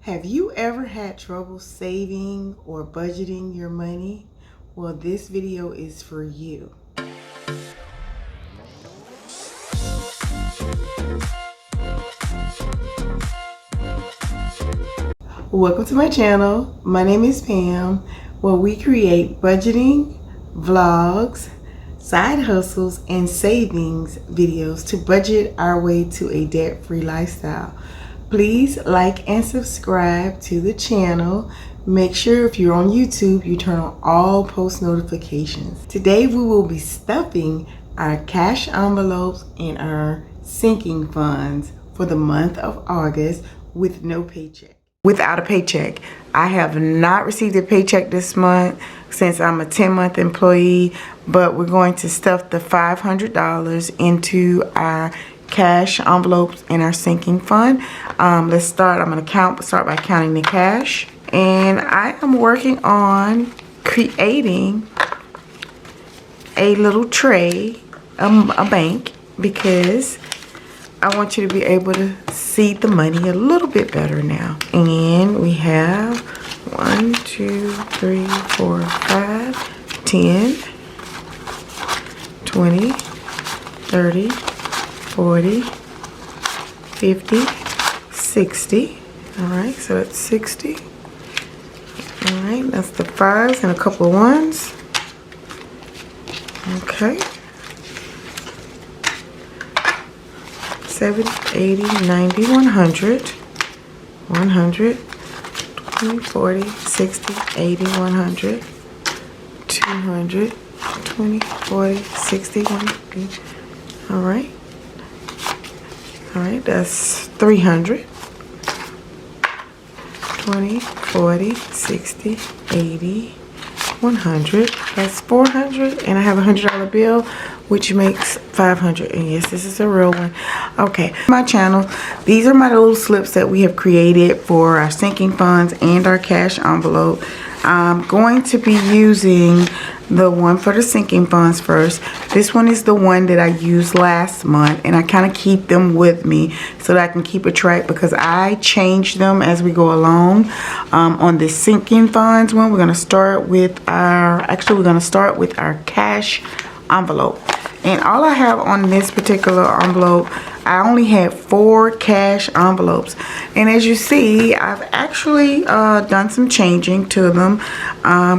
Have you ever had trouble saving or budgeting your money? Well, this video is for you. Welcome to my channel. My name is Pam, where we create budgeting, vlogs, side hustles, and savings videos to budget our way to a debt-free lifestyle. Please like and subscribe to the channel. Make sure if you're on YouTube, you turn on all post notifications. Today we will be stuffing our cash envelopes and our sinking funds for the month of August with no paycheck. Without a paycheck. I have not received a paycheck this month since I'm a 10-month employee, but we're going to stuff the $500 into our cash envelopes and our sinking fund. Let's start. I'm going to start by counting the cash, and I am working on creating a little tray, a bank, because I want you to be able to see the money a little bit better now. And we have 1, 2, 3, 4, 5, 10, 20, 30, 40, 50, 60. All right, so that's 60. All right, that's the 5s and a couple of 1s. Okay. 70, 80, 90, 100, 100, 20, 40, 60, 80, 100, 200, 20, 40, 60, 100. All right. All right, that's 300. 20, 40, 60, 80, 100. That's 400, and I have a $100 bill, which makes 500. And yes, this is a real one. Okay, my channel, these are my little slips that we have created for our sinking funds and our cash envelope. I'm going to be using the one for the sinking funds first. This one is the one that I used last month, and I kind of keep them with me so that I can keep a track, because I change them as we go along. On the sinking funds one, we're going to start with our cash envelope. And all I have on this particular envelope, I only had 4 cash envelopes. And as you see, I've actually done some changing to them.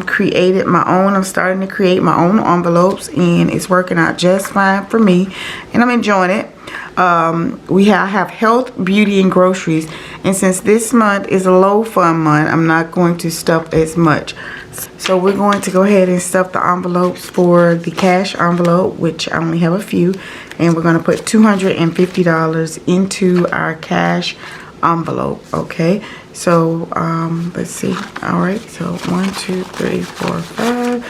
Created my own. I'm starting to create my own envelopes, and it's working out just fine for me. And I'm enjoying it. I have health, beauty, and groceries. And since this month is a low fund month, I'm not going to stuff as much. So we're going to go ahead and stuff the envelopes for the cash envelope, which I only have a few, and we're going to put $250 into our cash envelope. Okay, so let's see. All right, so 1, 2, 3, 4, 5.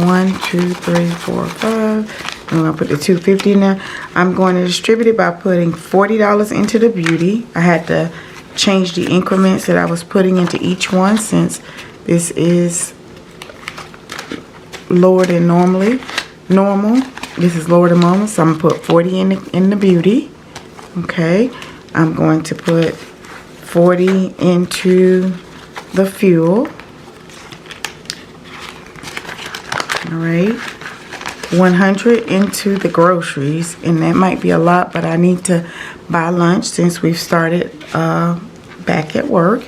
1, 2, 3, 4, 5. I'm going to put the $250 now. I'm going to distribute it by putting $40 into the beauty. I had to change the increments that I was putting into each one, since this is lower than normal. This is lower than normal, so I'm gonna put 40 in the beauty. Okay, I'm going to put 40 into the fuel. All right, 100 into the groceries, and that might be a lot, but I need to buy lunch since we've started back at work.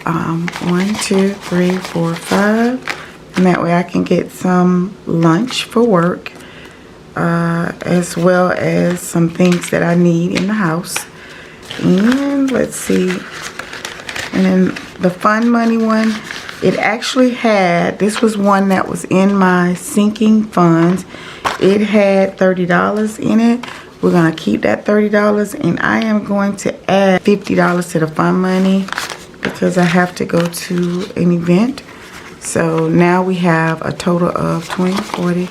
1, 2, 3, 4, 5. And that way I can get some lunch for work, as well as some things that I need in the house. And let's see. And then the fun money one, it actually had, this was one that was in my sinking funds. It had $30 in it. We're going to keep that $30, and I am going to add $50 to the fun money because I have to go to an event. So now we have a total of 20, 40,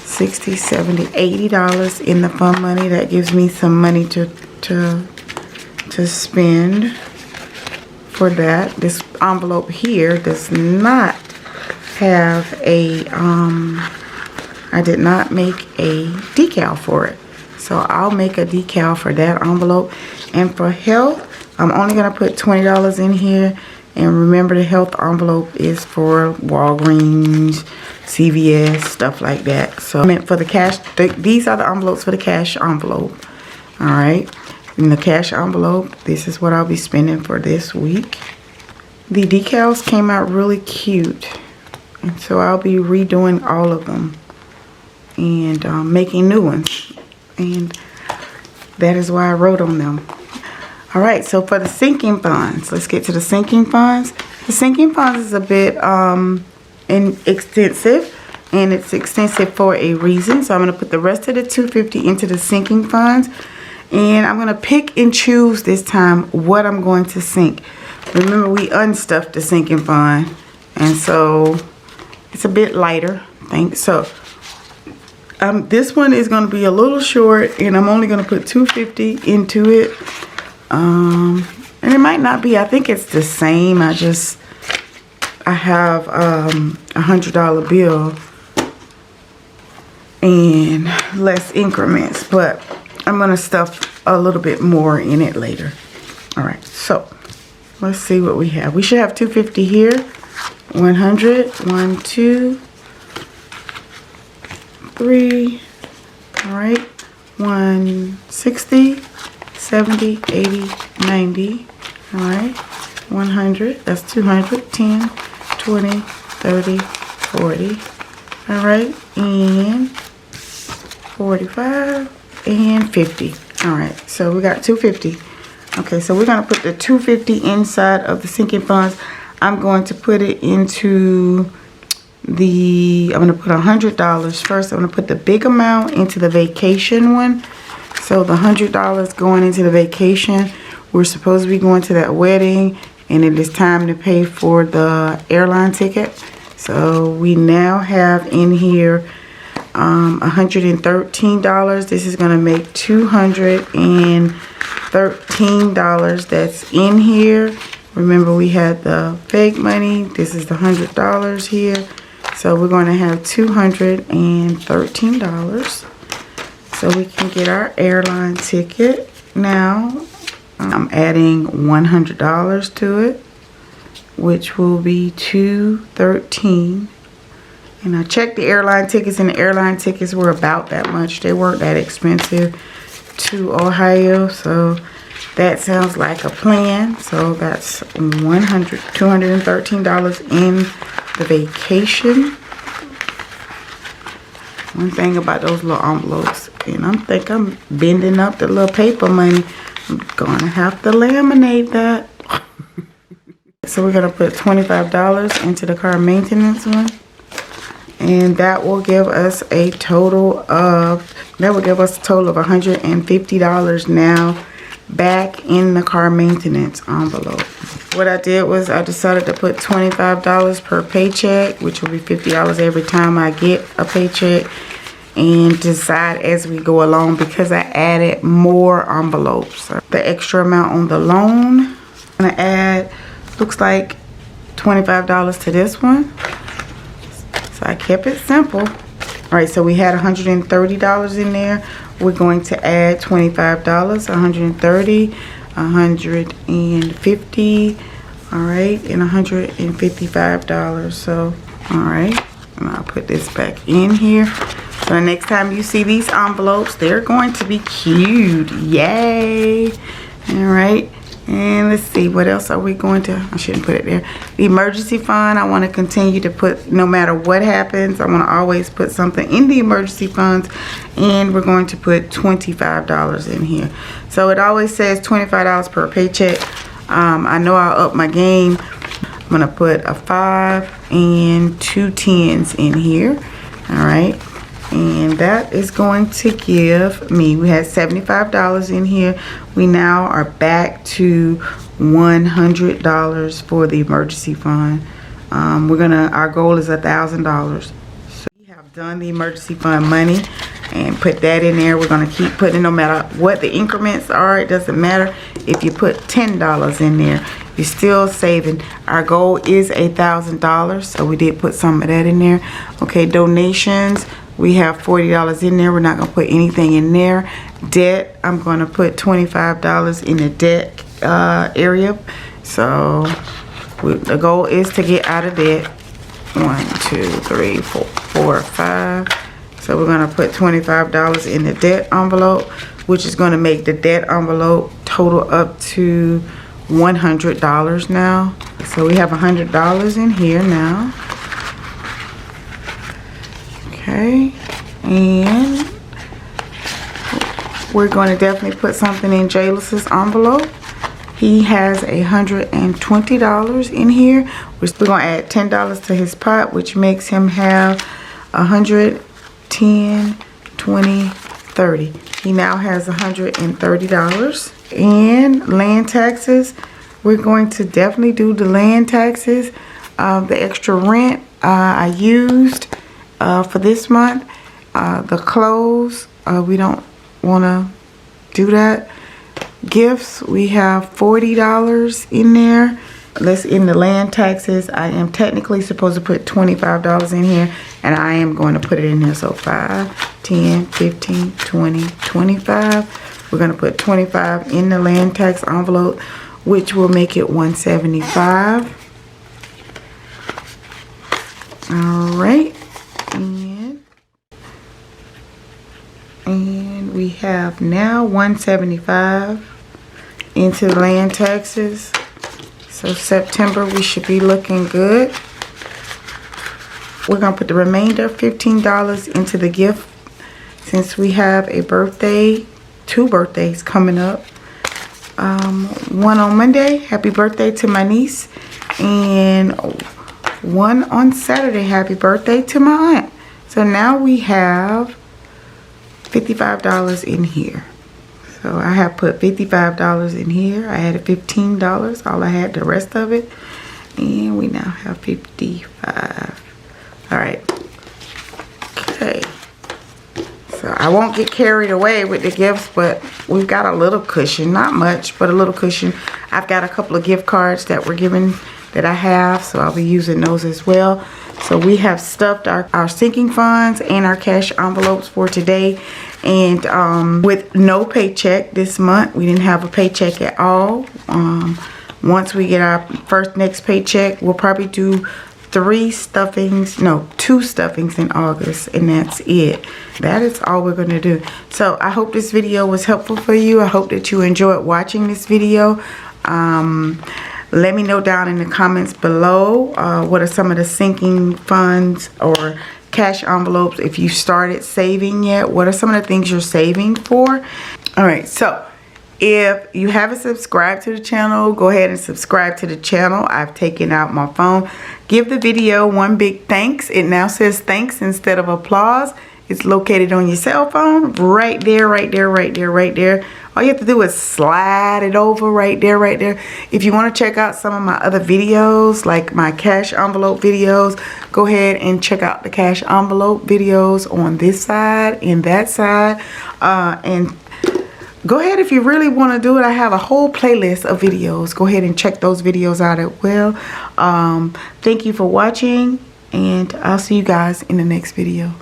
60, 70, $80 in the fun money. That gives me some money to spend for that. This envelope here does not have a, I did not make a decal for it. So I'll make a decal for that envelope. And for health, I'm only gonna put $20 in here. And remember, the health envelope is for Walgreens, CVS, stuff like that. So I meant for the cash, these are the envelopes for the cash envelope. All right, in the cash envelope, this is what I'll be spending for this week. The decals came out really cute, and so I'll be redoing all of them and making new ones, and that is why I wrote on them. All right, so for the sinking funds, let's get to the sinking funds. The sinking funds is a bit extensive, and it's extensive for a reason. So I'm going to put the rest of the $250 into the sinking funds, and I'm going to pick and choose this time what I'm going to sink. Remember, we unstuffed the sinking fund, and so it's a bit lighter. So this one is going to be a little short, and I'm only going to put $250 into it. And it might not be, I think it's the same. I have $100 bill and less increments, but I'm gonna stuff a little bit more in it later. All right, so let's see what we have. We should have $250 here. 100, 1, 2, 3. All right, 160. 70, 80, 90, all right, 100, that's 200, 10, 20, 30, 40, all right, and 45, and 50, all right, so we got 250. Okay, so we're gonna put the 250 inside of the sinking funds. I'm going to put it into I'm gonna put $100 first. I'm gonna put the big amount into the vacation one. So the $100 going into the vacation. We're supposed to be going to that wedding, and it is time to pay for the airline ticket. So we now have in here $113. This is going to make $213 that's in here. Remember, we had the fake money. This is the $100 here. So we're going to have $213. So we can get our airline ticket. Now, I'm adding $100 to it, which will be $213. And I checked the airline tickets, and the airline tickets were about that much. They weren't that expensive to Ohio, so that sounds like a plan. So that's $213 in the vacation. One thing about those little envelopes, and I'm bending up the little paper money. I'm gonna have to laminate that. So we're gonna put $25 into the car maintenance one, and that will give us a total of $150 now back in the car maintenance envelope. What I did was I decided to put $25 per paycheck, which will be $50 every time I get a paycheck, and decide as we go along, because I added more envelopes. The extra amount on the loan, I'm gonna add, looks like $25 to this one. So I kept it simple. All right, so we had $130 in there. We're going to add $25, 130, 150, all right, and $155. So, all right, and I'll put this back in here. So next time you see these envelopes, they're going to be cute. Yay! All right. And let's see, what else are we going to, I shouldn't put it there. The emergency fund, I want to continue to put, no matter what happens, I want to always put something in the emergency funds. And we're going to put $25 in here. So it always says $25 per paycheck. I know I'll up my game. I'm going to put a 5 and 2 10s in here. All right. And that is going to give me, we had $75 in here. We now are back to $100 for the emergency fund. Our goal is $1,000. So we have done the emergency fund money and put that in there. We're gonna keep putting, no matter what the increments are, it doesn't matter. If you put $10 in there, you're still saving. Our goal is $1,000, so we did put some of that in there. Okay, donations. We have $40 in there. We're not going to put anything in there. Debt, I'm going to put $25 in the debt area. So the goal is to get out of debt. 1, 2, 3, 4, 5. So we're gonna put $25 in the debt envelope, which is gonna make the debt envelope total up to $100 now. So we have $100 in here now. Okay, and we're going to definitely put something in Jalus's envelope. He has $120 in here. We're going to add $10 to his pot, which makes him have 110, 20, 30. He now has $130. And land taxes, we're going to definitely do the land taxes. The extra rent I used for this month. The clothes, we don't want to do that. Gifts, we have $40 in there. Let's in the land taxes. I am technically supposed to put $25 in here, and I am going to put it in here. So 5, 10, 15, 20, 25. We're going to put 25 in the land tax envelope, which will make it $175. All right. And we have now $175 into land taxes. So September we should be looking good. We're gonna put the remainder $15 into the gift, since we have a birthday, 2 birthdays coming up. One on Monday, happy birthday to my niece, and one on Saturday, happy birthday to my aunt. So now we have $55 in here. So I have put $55 in here. I added $15. All I had, the rest of it. And we now have 55. All right. Okay. So I won't get carried away with the gifts, but we've got a little cushion. Not much, but a little cushion. I've got a couple of gift cards that were given that I have, so I'll be using those as well. So we have stuffed our sinking funds and our cash envelopes for today. And with no paycheck this month, we didn't have a paycheck at all. Once we get our next paycheck, we'll probably do 2 stuffings in August, and that's it. That is all we're going to do. So I hope this video was helpful for you. I hope that you enjoyed watching this video. Let me know down in the comments below what are some of the sinking funds or cash envelopes, if you started saving yet. What are some of the things you're saving for? All right, so if you haven't subscribed to the channel, go ahead and subscribe to the channel. I've taken out my phone. Give the video one big thanks. It now says thanks instead of applause. It's located on your cell phone, right there, right there, right there, right there. All you have to do is slide it over right there, right there. If you want to check out some of my other videos, like my cash envelope videos, go ahead and check out the cash envelope videos on this side and that side. And go ahead, if you really want to do it, I have a whole playlist of videos. Go ahead and check those videos out as well. Thank you for watching, and I'll see you guys in the next video.